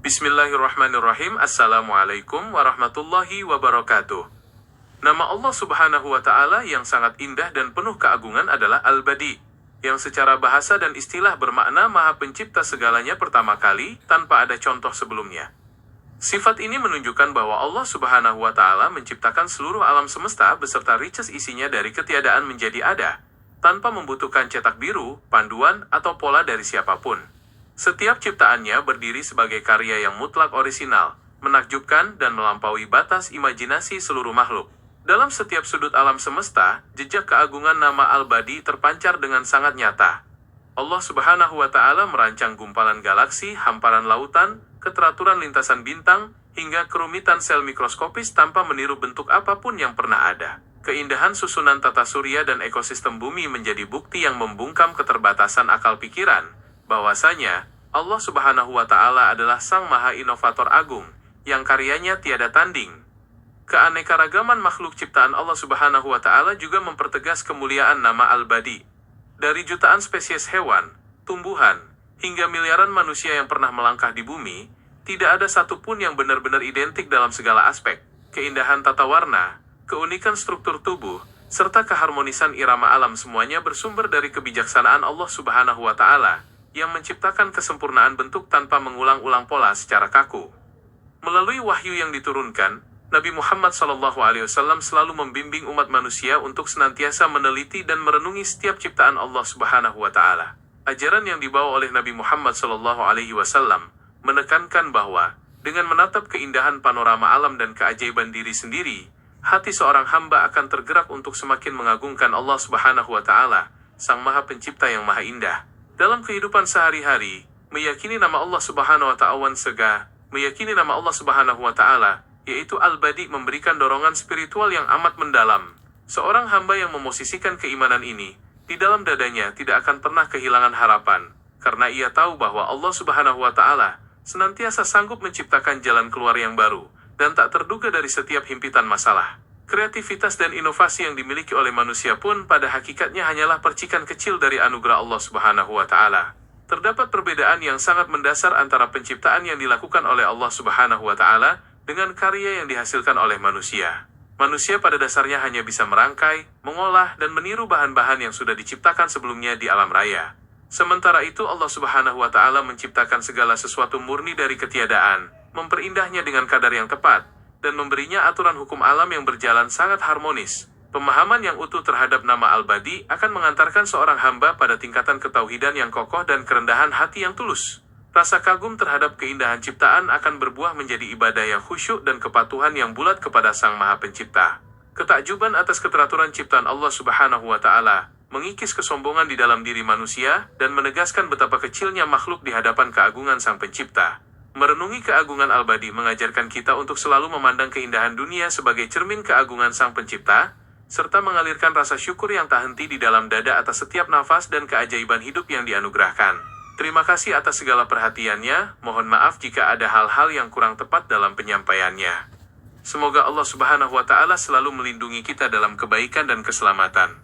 Bismillahirrahmanirrahim. Assalamualaikum warahmatullahi wabarakatuh. Nama Allah Subhanahu wa Ta'ala yang sangat indah dan penuh keagungan adalah Al-Badi, yang secara bahasa dan istilah bermakna Maha Pencipta segalanya pertama kali, tanpa ada contoh sebelumnya. Sifat ini menunjukkan bahwa Allah Subhanahu wa Ta'ala menciptakan seluruh alam semesta beserta riches isinya dari ketiadaan menjadi ada, tanpa membutuhkan cetak biru, panduan, atau pola dari siapapun. Setiap ciptaannya berdiri sebagai karya yang mutlak orisinal, menakjubkan dan melampaui batas imajinasi seluruh makhluk. Dalam setiap sudut alam semesta, jejak keagungan nama Al-Badi terpancar dengan sangat nyata. Allah Subhanahu wa Ta'ala merancang gumpalan galaksi, hamparan lautan, keteraturan lintasan bintang, hingga kerumitan sel mikroskopis tanpa meniru bentuk apapun yang pernah ada. Keindahan susunan tata surya dan ekosistem bumi menjadi bukti yang membungkam keterbatasan akal pikiran, bahwasanya Allah Subhanahu wa Ta'ala adalah Sang Maha Inovator Agung, yang karyanya tiada tanding. Keanekaragaman makhluk ciptaan Allah Subhanahu wa Ta'ala juga mempertegas kemuliaan nama Al-Badi. Dari jutaan spesies hewan, tumbuhan, hingga miliaran manusia yang pernah melangkah di bumi, tidak ada satupun yang benar-benar identik dalam segala aspek. Keindahan tata warna, keunikan struktur tubuh, serta keharmonisan irama alam semuanya bersumber dari kebijaksanaan Allah Subhanahu wa Ta'ala, yang menciptakan kesempurnaan bentuk tanpa mengulang-ulang pola secara kaku. Melalui wahyu yang diturunkan, Nabi Muhammad SAW selalu membimbing umat manusia untuk senantiasa meneliti dan merenungi setiap ciptaan Allah Subhanahu wa Ta'ala. Ajaran yang dibawa oleh Nabi Muhammad SAW menekankan bahwa dengan menatap keindahan panorama alam dan keajaiban diri sendiri, hati seorang hamba akan tergerak untuk semakin mengagungkan Allah Subhanahu wa Ta'ala, Sang Maha Pencipta yang Maha Indah. Dalam kehidupan sehari-hari, meyakini nama Allah Subhanahu wa Ta'ala, yaitu Al-Badi, memberikan dorongan spiritual yang amat mendalam. Seorang hamba yang memosisikan keimanan ini di dalam dadanya tidak akan pernah kehilangan harapan, karena ia tahu bahwa Allah Subhanahu wa Ta'ala senantiasa sanggup menciptakan jalan keluar yang baru dan tak terduga dari setiap himpitan masalah. Kreativitas dan inovasi yang dimiliki oleh manusia pun pada hakikatnya hanyalah percikan kecil dari anugerah Allah Subhanahu wa Ta'ala. Terdapat perbedaan yang sangat mendasar antara penciptaan yang dilakukan oleh Allah Subhanahu wa Ta'ala dengan karya yang dihasilkan oleh manusia. Manusia pada dasarnya hanya bisa merangkai, mengolah, dan meniru bahan-bahan yang sudah diciptakan sebelumnya di alam raya. Sementara itu Allah Subhanahu wa Ta'ala menciptakan segala sesuatu murni dari ketiadaan, memperindahnya dengan kadar yang tepat, dan memberinya aturan hukum alam yang berjalan sangat harmonis. Pemahaman yang utuh terhadap nama Al-Badi akan mengantarkan seorang hamba pada tingkatan ketauhidan yang kokoh dan kerendahan hati yang tulus. Rasa kagum terhadap keindahan ciptaan akan berbuah menjadi ibadah yang khusyuk dan kepatuhan yang bulat kepada Sang Maha Pencipta. Ketakjuban atas keteraturan ciptaan Allah Subhanahu wa Ta'ala mengikis kesombongan di dalam diri manusia dan menegaskan betapa kecilnya makhluk di hadapan keagungan Sang Pencipta. Merenungi keagungan Al-Badi mengajarkan kita untuk selalu memandang keindahan dunia sebagai cermin keagungan Sang Pencipta, serta mengalirkan rasa syukur yang tak henti di dalam dada atas setiap nafas dan keajaiban hidup yang dianugerahkan. Terima kasih atas segala perhatiannya, mohon maaf jika ada hal-hal yang kurang tepat dalam penyampaiannya. Semoga Allah Subhanahu wa Ta'ala selalu melindungi kita dalam kebaikan dan keselamatan.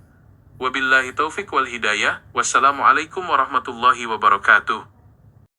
Wabillahi taufik wal hidayah, wassalamualaikum warahmatullahi wabarakatuh.